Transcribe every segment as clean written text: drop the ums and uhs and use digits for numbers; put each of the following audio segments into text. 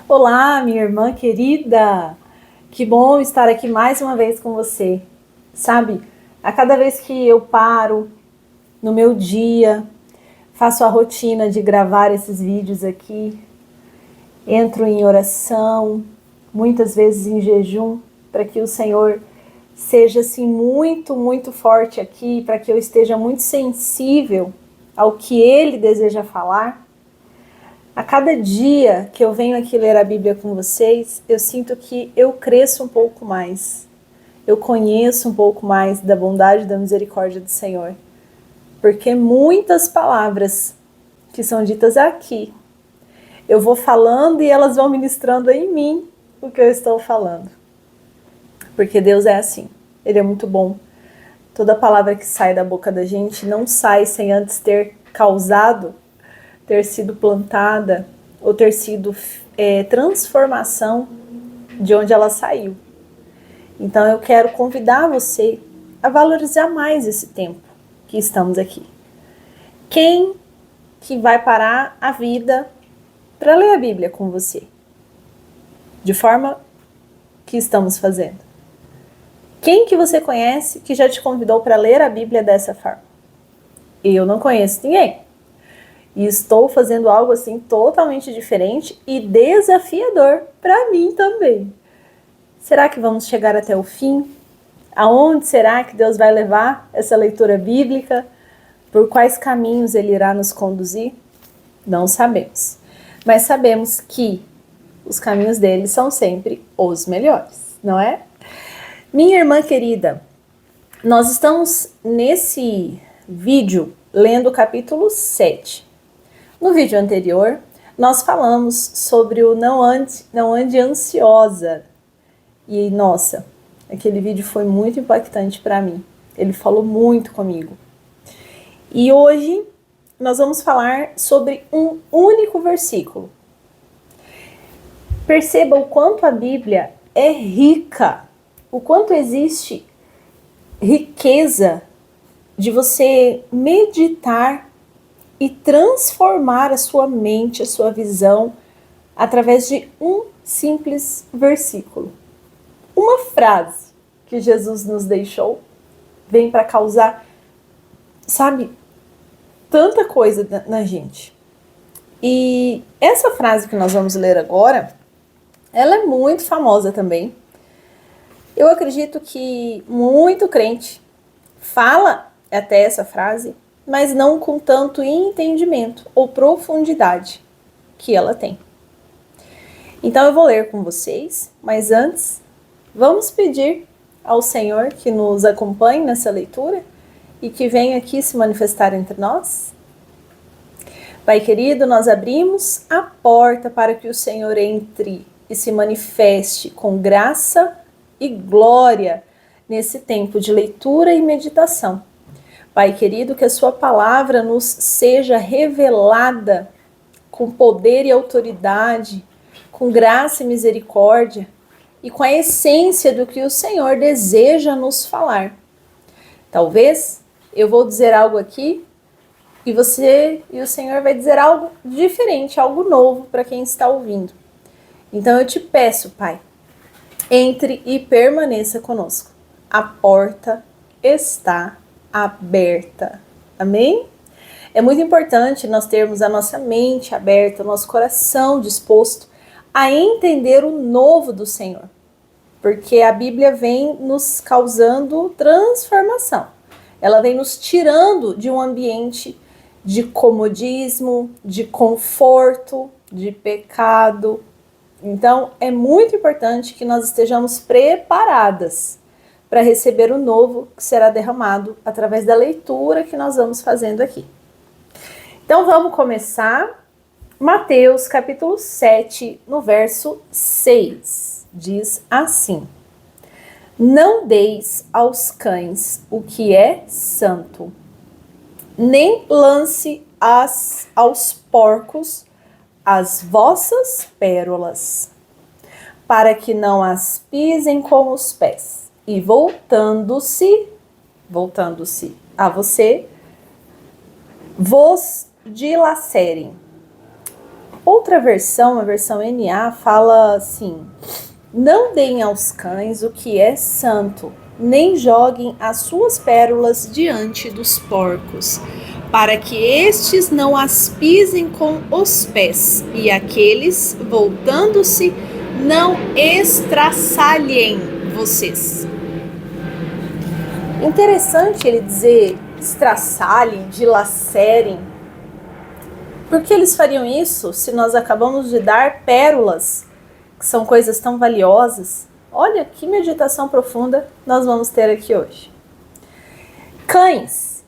Olá, minha irmã querida! Que bom estar aqui mais uma vez com você. Sabe, a cada vez que eu paro no meu dia, faço a rotina de gravar esses vídeos aqui, entro em oração, muitas vezes em jejum, para que o Senhor seja assim muito forte aqui, para que eu esteja muito sensível ao que Ele deseja falar. A cada dia que eu venho aqui ler a Bíblia com vocês, eu sinto que eu cresço um pouco mais. Eu conheço um pouco mais da bondade e da misericórdia do Senhor. Porque muitas palavras que são ditas aqui, eu vou falando e elas vão ministrando em mim o que eu estou falando. Porque Deus é assim, Ele é muito bom. Toda palavra que sai da boca da gente não sai sem antes ter causado, ter sido plantada ou ter sido transformação de onde ela saiu. Então eu quero convidar você a valorizar mais esse tempo que estamos aqui. Quem que vai parar a vida para ler a Bíblia com você? De forma que estamos fazendo. Quem que você conhece que já te convidou para ler a Bíblia dessa forma? Eu não conheço ninguém. E estou fazendo algo assim totalmente diferente e desafiador para mim também. Será que vamos chegar até o fim? Aonde será que Deus vai levar essa leitura bíblica? Por quais caminhos Ele irá nos conduzir? Não sabemos. Mas sabemos que os caminhos dele são sempre os melhores, não é? Minha irmã querida, nós estamos nesse vídeo lendo o capítulo 7. No vídeo anterior, nós falamos sobre o não ande ansiosa. E, nossa, aquele vídeo foi muito impactante para mim. Ele falou muito comigo. E hoje nós vamos falar sobre um único versículo. Perceba o quanto a Bíblia é rica, o quanto existe riqueza de você meditar e transformar a sua mente, a sua visão, através de um simples versículo. Uma frase que Jesus nos deixou vem para causar, sabe, tanta coisa na gente. E essa frase que nós vamos ler agora, ela é muito famosa também. Eu acredito que muito crente fala até essa frase, mas não com tanto entendimento ou profundidade que ela tem. Então eu vou ler com vocês, mas antes, vamos pedir ao Senhor que nos acompanhe nessa leitura e que venha aqui se manifestar entre nós. Pai querido, nós abrimos a porta para que o Senhor entre e se manifeste com graça e glória nesse tempo de leitura e meditação. Pai querido, que a sua palavra nos seja revelada com poder e autoridade, com graça e misericórdia e com a essência do que o Senhor deseja nos falar. Talvez eu vou dizer algo aqui e você e o Senhor vai dizer algo diferente, algo novo para quem está ouvindo. Então eu te peço, Pai, entre e permaneça conosco. A porta está aberta. Amém? É muito importante nós termos a nossa mente aberta, o nosso coração disposto a entender o novo do Senhor. Porque a Bíblia vem nos causando transformação. Ela vem nos tirando de um ambiente de comodismo, de conforto, de pecado. Então, é muito importante que nós estejamos preparadas para receber o novo que será derramado através da leitura que nós vamos fazendo aqui. Então, vamos começar. Mateus, capítulo 7, no verso 6, diz assim: Não deis aos cães o que é santo, nem lance aos porcos as vossas pérolas, para que não as pisem com os pés, e voltando-se a você, vos dilacerem. Outra versão, a versão NA, fala assim: não deem aos cães o que é santo, nem joguem as suas pérolas diante dos porcos, para que estes não as pisem com os pés, e aqueles, voltando-se, não estraçalhem vocês. Interessante ele dizer estraçalhem, dilacerem. Por que eles fariam isso se nós acabamos de dar pérolas, que são coisas tão valiosas? Olha que meditação profunda nós vamos ter aqui hoje. Cães,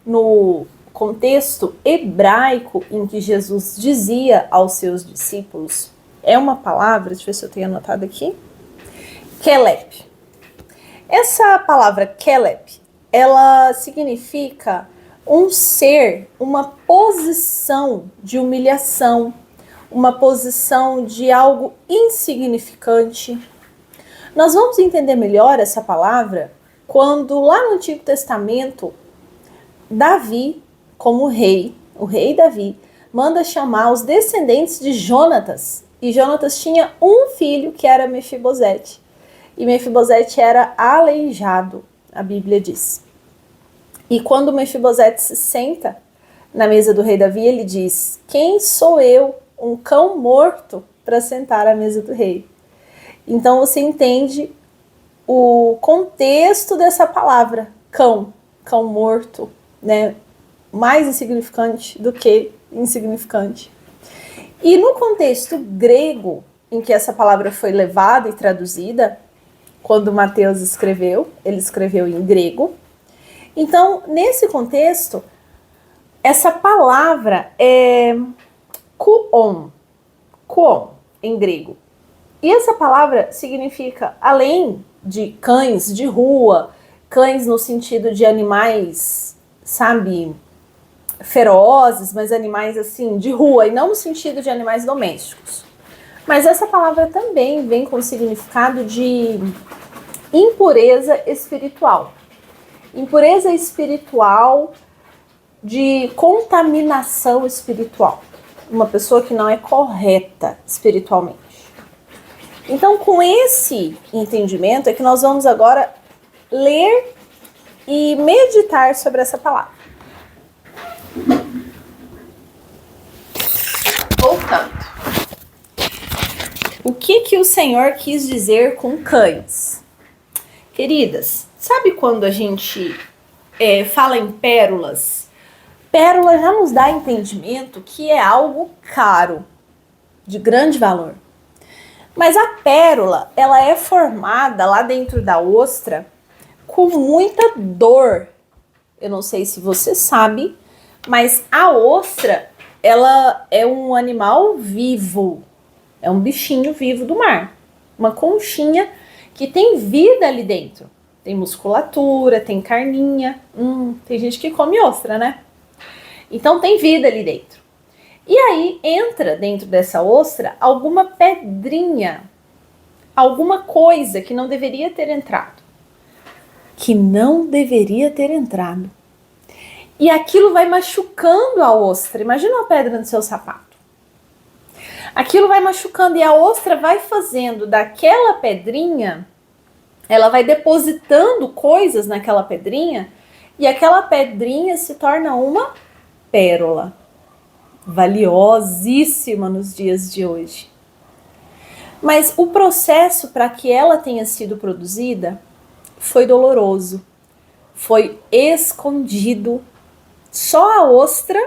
no contexto hebraico em que Jesus dizia aos seus discípulos, é uma palavra, deixa eu ver se eu tenho anotado aqui, kelep. Essa palavra kelep, ela significa um ser, uma posição de humilhação, uma posição de algo insignificante. Nós vamos entender melhor essa palavra quando lá no Antigo Testamento, Davi, como rei, o rei Davi, manda chamar os descendentes de Jonatas. E Jonatas tinha um filho que era Mefibosete. E Mefibosete era aleijado, a Bíblia diz. E quando Mefibosete se senta na mesa do rei Davi, ele diz: quem sou eu, um cão morto, para sentar à mesa do rei? Então você entende o contexto dessa palavra, cão, cão morto, né? Mais insignificante do que insignificante. E no contexto grego em que essa palavra foi levada e traduzida, quando Mateus escreveu, ele escreveu em grego. Então, nesse contexto, essa palavra é kuon, em grego. E essa palavra significa, além de cães de rua, cães no sentido de animais, sabe, ferozes, mas animais assim, de rua, e não no sentido de animais domésticos. Mas essa palavra também vem com o significado de impureza espiritual. Impureza espiritual, de contaminação espiritual. Uma pessoa que não é correta espiritualmente. Então, com esse entendimento, é que nós vamos agora ler e meditar sobre essa palavra. Voltando. O que o Senhor quis dizer com cães? Queridas, sabe quando a gente fala em pérolas? Pérola já nos dá entendimento que é algo caro, de grande valor. Mas a pérola, ela é formada lá dentro da ostra com muita dor. Eu não sei se você sabe, mas a ostra, ela é um animal vivo. É um bichinho vivo do mar. Uma conchinha que tem vida ali dentro. Tem musculatura, tem carninha. Tem gente que come ostra, né? Então tem vida ali dentro. E aí entra dentro dessa ostra alguma pedrinha, alguma coisa que não deveria ter entrado. Que não deveria ter entrado. E aquilo vai machucando a ostra. Imagina uma pedra no seu sapato. Aquilo vai machucando e a ostra vai fazendo daquela pedrinha, ela vai depositando coisas naquela pedrinha e aquela pedrinha se torna uma pérola. Valiosíssima nos dias de hoje. Mas o processo para que ela tenha sido produzida foi doloroso, foi escondido. Só a ostra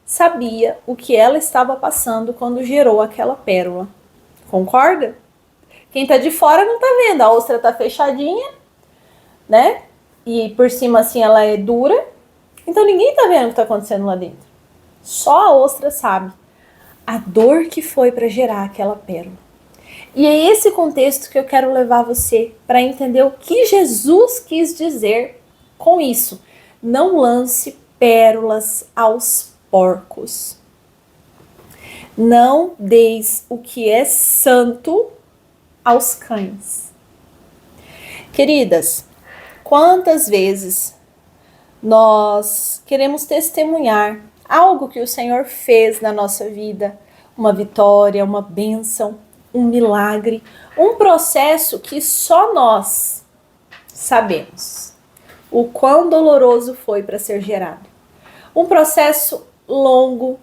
sabia o que ela estava passando quando gerou aquela pérola. Concorda? Quem está de fora não está vendo, a ostra está fechadinha, né? E por cima assim ela é dura, então ninguém está vendo o que está acontecendo lá dentro. Só a ostra sabe a dor que foi para gerar aquela pérola. E é esse contexto que eu quero levar você para entender o que Jesus quis dizer com isso. Não lance pérolas aos porcos. Não deis o que é santo aos cães. Queridas, quantas vezes nós queremos testemunhar algo que o Senhor fez na nossa vida, uma vitória, uma bênção, um milagre, um processo que só nós sabemos o quão doloroso foi para ser gerado. Um processo longo,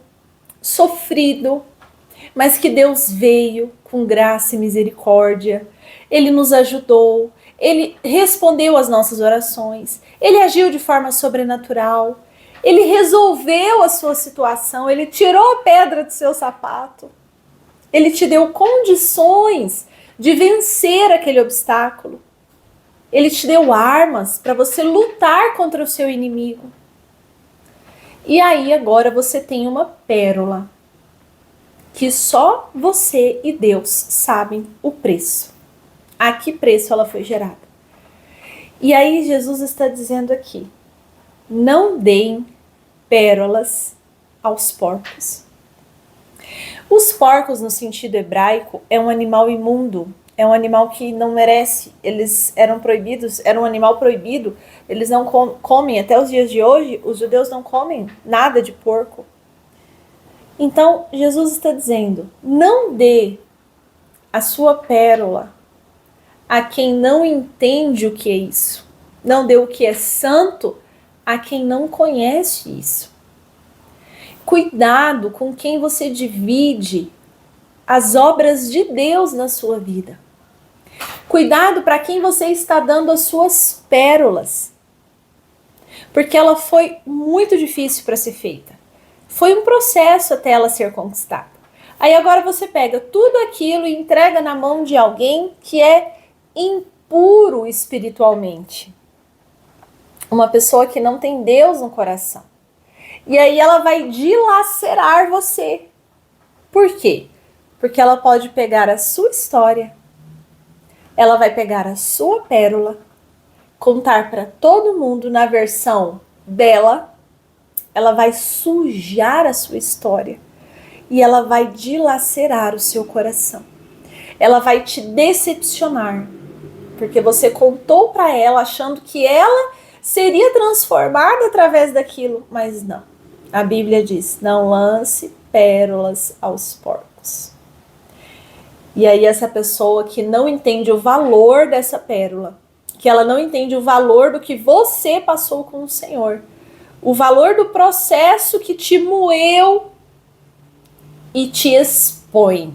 sofrido, mas que Deus veio com graça e misericórdia. Ele nos ajudou, Ele respondeu às nossas orações, Ele agiu de forma sobrenatural, Ele resolveu a sua situação, Ele tirou a pedra do seu sapato, Ele te deu condições de vencer aquele obstáculo. Ele te deu armas para você lutar contra o seu inimigo. E aí agora você tem uma pérola que só você e Deus sabem o preço. A que preço ela foi gerada. E aí Jesus está dizendo aqui, não deem pérolas aos porcos. Os porcos, no sentido hebraico, é um animal imundo, é um animal que não merece, eles eram proibidos, era um animal proibido, eles não comem, até os dias de hoje, os judeus não comem nada de porco. Então, Jesus está dizendo, não dê a sua pérola a quem não entende o que é isso. Não dê o que é santo a quem não conhece isso. Cuidado com quem você divide as obras de Deus na sua vida. Cuidado para quem você está dando as suas pérolas. Porque ela foi muito difícil para ser feita. Foi um processo até ela ser conquistada. Aí agora você pega tudo aquilo e entrega na mão de alguém que é impuro espiritualmente. Uma pessoa que não tem Deus no coração. E aí ela vai dilacerar você. Por quê? Porque ela pode pegar a sua história, ela vai pegar a sua pérola, contar para todo mundo na versão dela, ela vai sujar a sua história e ela vai dilacerar o seu coração. Ela vai te decepcionar, porque você contou para ela achando que ela seria transformada através daquilo, mas não. A Bíblia diz, não lance pérolas aos porcos. E aí essa pessoa que não entende o valor dessa pérola, que ela não entende o valor do que você passou com o Senhor, o valor do processo que te moeu e te expõe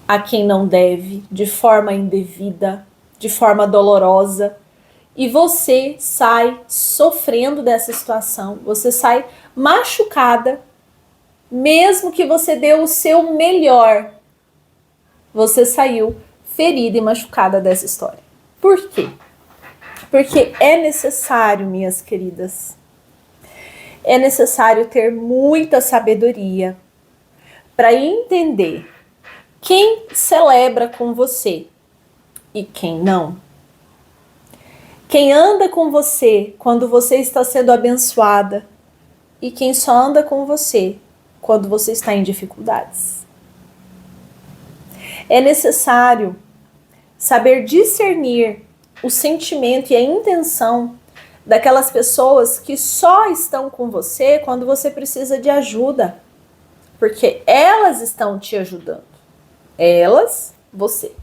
a quem não deve, de forma indevida, de forma dolorosa, e você sai sofrendo dessa situação, você sai machucada, mesmo que você deu o seu melhor, você saiu ferida e machucada dessa história. Por quê? Porque é necessário, minhas queridas, é necessário ter muita sabedoria para entender quem celebra com você e quem não. Quem anda com você quando você está sendo abençoada e quem só anda com você quando você está em dificuldades. É necessário saber discernir o sentimento e a intenção daquelas pessoas que só estão com você quando você precisa de ajuda, porque elas estão te ajudando. Elas, você.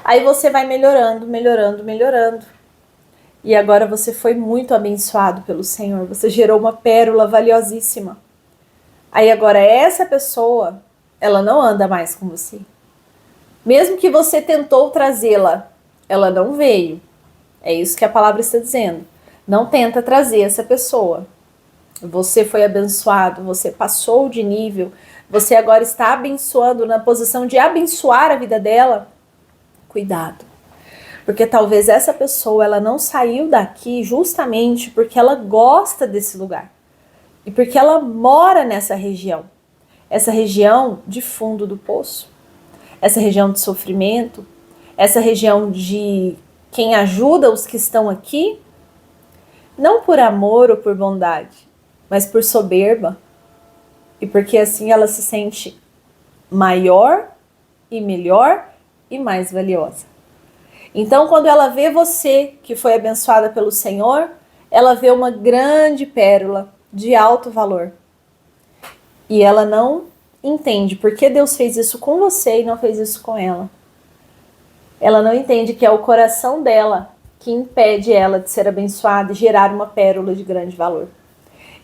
Aí você vai melhorando, melhorando, melhorando. E agora você foi muito abençoado pelo Senhor. Você gerou uma pérola valiosíssima. Aí agora essa pessoa, ela não anda mais com você. Mesmo que você tentou trazê-la, ela não veio. É isso que a palavra está dizendo. Não tenta trazer essa pessoa. Você foi abençoado, você passou de nível, você agora está abençoando na posição de abençoar a vida dela. Cuidado. Porque talvez essa pessoa ela não saiu daqui justamente porque ela gosta desse lugar. E porque ela mora nessa região. Essa região de fundo do poço. Essa região de sofrimento. Essa região de quem ajuda os que estão aqui. Não por amor ou por bondade, mas por soberba. E porque assim ela se sente maior e melhor e mais valiosa. Então, quando ela vê você, que foi abençoada pelo Senhor, ela vê uma grande pérola de alto valor. E ela não entende por que Deus fez isso com você e não fez isso com ela. Ela não entende que é o coração dela que impede ela de ser abençoada e gerar uma pérola de grande valor.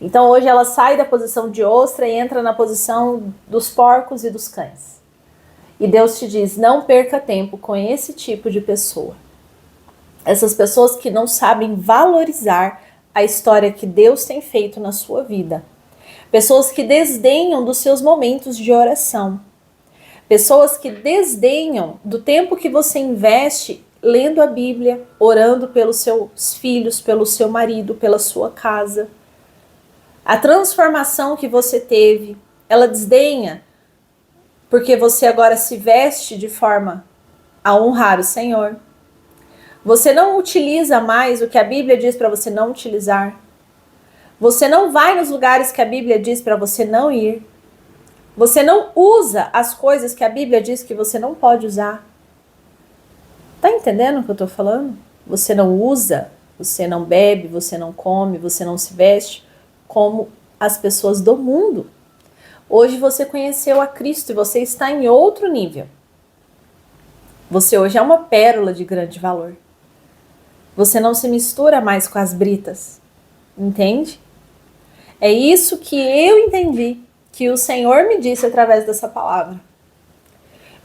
Então hoje ela sai da posição de ostra e entra na posição dos porcos e dos cães. E Deus te diz, não perca tempo com esse tipo de pessoa. Essas pessoas que não sabem valorizar a história que Deus tem feito na sua vida. Pessoas que desdenham dos seus momentos de oração. Pessoas que desdenham do tempo que você investe lendo a Bíblia, orando pelos seus filhos, pelo seu marido, pela sua casa. A transformação que você teve, ela desdenha porque você agora se veste de forma a honrar o Senhor. Você não utiliza mais o que a Bíblia diz para você não utilizar. Você não vai nos lugares que a Bíblia diz para você não ir. Você não usa as coisas que a Bíblia diz que você não pode usar. Tá entendendo o que eu tô falando? Você não usa, você não bebe, você não come, você não se veste como as pessoas do mundo. Hoje você conheceu a Cristo e você está em outro nível. Você hoje é uma pérola de grande valor. Você não se mistura mais com as britas. Entende? É isso que eu entendi, que o Senhor me disse através dessa palavra.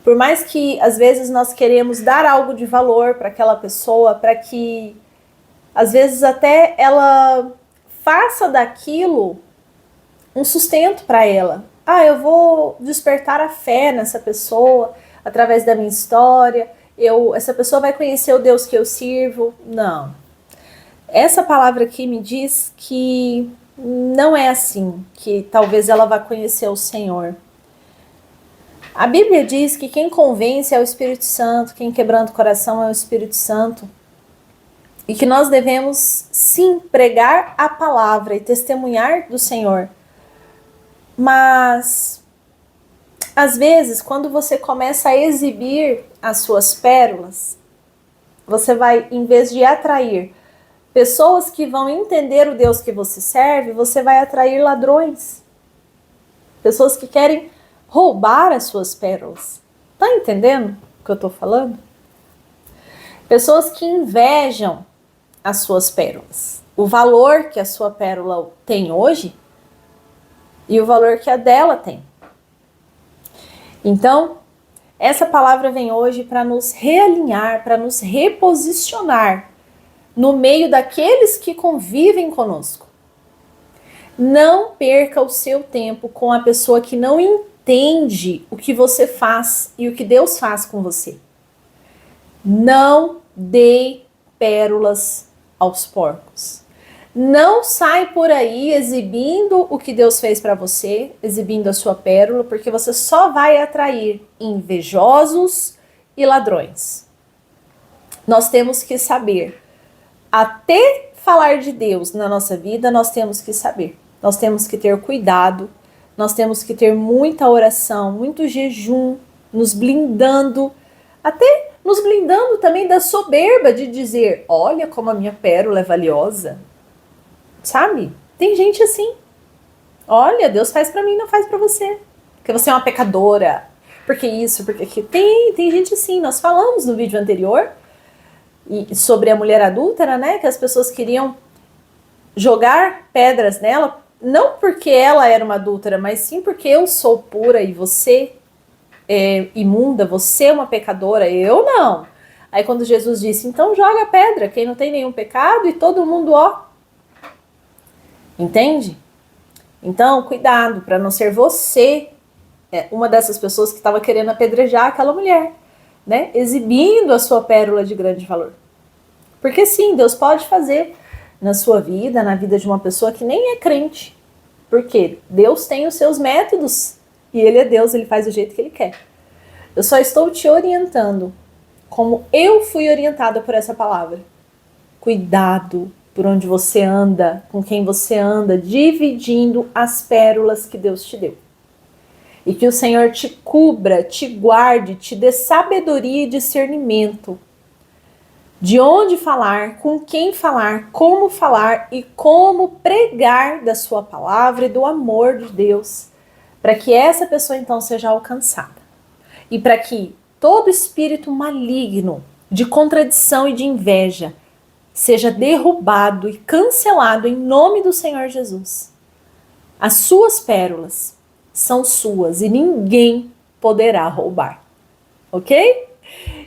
Por mais que às vezes nós queremos dar algo de valor para aquela pessoa, para que às vezes até ela faça daquilo um sustento para ela. Ah, eu vou despertar a fé nessa pessoa através da minha história. Essa pessoa vai conhecer o Deus que eu sirvo. Não. Essa palavra aqui me diz que não é assim, que talvez ela vá conhecer o Senhor. A Bíblia diz que quem convence é o Espírito Santo, quem quebranta o coração é o Espírito Santo. E que nós devemos, sim, pregar a palavra e testemunhar do Senhor. Mas, às vezes, quando você começa a exibir as suas pérolas, você vai, em vez de atrair pessoas que vão entender o Deus que você serve, você vai atrair ladrões. Pessoas que querem roubar as suas pérolas. Tá entendendo o que eu tô falando? Pessoas que invejam as suas pérolas. O valor que a sua pérola tem hoje e o valor que a dela tem. Então, essa palavra vem hoje para nos realinhar, para nos reposicionar no meio daqueles que convivem conosco. Não perca o seu tempo com a pessoa que não entende o que você faz e o que Deus faz com você. Não dê pérolas aos porcos. Não sai por aí exibindo o que Deus fez para você, exibindo a sua pérola, porque você só vai atrair invejosos e ladrões. Nós temos que saber, até falar de Deus na nossa vida, nós temos que saber. Nós temos que ter cuidado, nós temos que ter muita oração, muito jejum, nos blindando, até nos blindando também da soberba de dizer, olha como a minha pérola é valiosa. Sabe? Tem gente assim. Olha, Deus faz pra mim, não faz pra você. Porque você é uma pecadora. Porque isso, porque aquilo. Tem gente assim. Nós falamos no vídeo anterior sobre a mulher adúltera, né? Que as pessoas queriam jogar pedras nela. Não porque ela era uma adúltera, mas sim porque eu sou pura e você é imunda, você é uma pecadora, eu não. Aí quando Jesus disse, então joga a pedra, quem não tem nenhum pecado, e todo mundo, ó. Entende? Então, cuidado para não ser você uma dessas pessoas que estava querendo apedrejar aquela mulher, né? Exibindo a sua pérola de grande valor. Porque sim, Deus pode fazer na sua vida, na vida de uma pessoa que nem é crente. Porque Deus tem os seus métodos e Ele é Deus, Ele faz do jeito que Ele quer. Eu só estou te orientando como eu fui orientada por essa palavra. Cuidado por onde você anda, com quem você anda, dividindo as pérolas que Deus te deu. E que o Senhor te cubra, te guarde, te dê sabedoria e discernimento. De onde falar, com quem falar, como falar e como pregar da sua palavra e do amor de Deus para que essa pessoa então seja alcançada. E para que todo espírito maligno de contradição e de inveja seja derrubado e cancelado em nome do Senhor Jesus. As suas pérolas são suas e ninguém poderá roubar. Ok?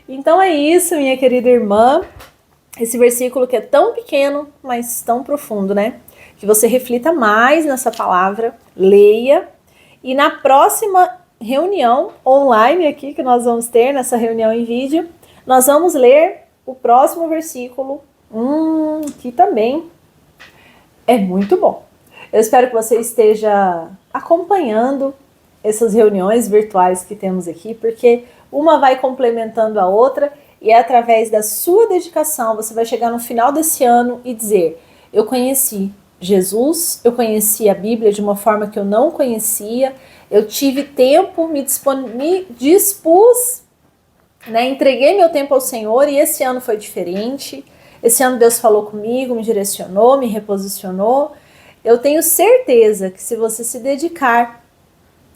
Então é isso, minha querida irmã. Esse versículo que é tão pequeno, mas tão profundo, né? Que você reflita mais nessa palavra, leia. E na próxima reunião online aqui que nós vamos ter, nessa reunião em vídeo, nós vamos ler o próximo versículo, que também é muito bom. Eu espero que você esteja acompanhando essas reuniões virtuais que temos aqui, porque uma vai complementando a outra e é através da sua dedicação você vai chegar no final desse ano e dizer: eu conheci Jesus, eu conheci a Bíblia de uma forma que eu não conhecia, eu tive tempo, me dispus, né, entreguei meu tempo ao Senhor e esse ano foi diferente. Esse ano Deus falou comigo, me direcionou, me reposicionou. Eu tenho certeza que se você se dedicar,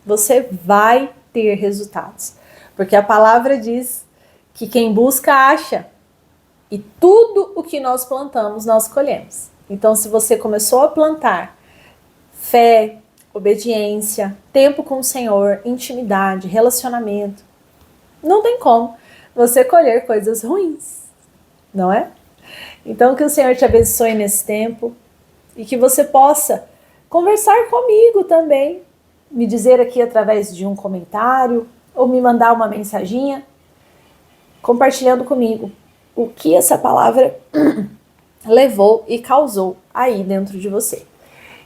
você vai ter resultados. Porque a palavra diz que quem busca, acha. E tudo o que nós plantamos, nós colhemos. Então, se você começou a plantar fé, obediência, tempo com o Senhor, intimidade, relacionamento, não tem como você colher coisas ruins, não é? Então, que o Senhor te abençoe nesse tempo e que você possa conversar comigo também, me dizer aqui através de um comentário ou me mandar uma mensaginha compartilhando comigo o que essa palavra levou e causou aí dentro de você.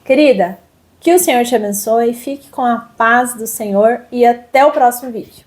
Querida, que o Senhor te abençoe, fique com a paz do Senhor e até o próximo vídeo.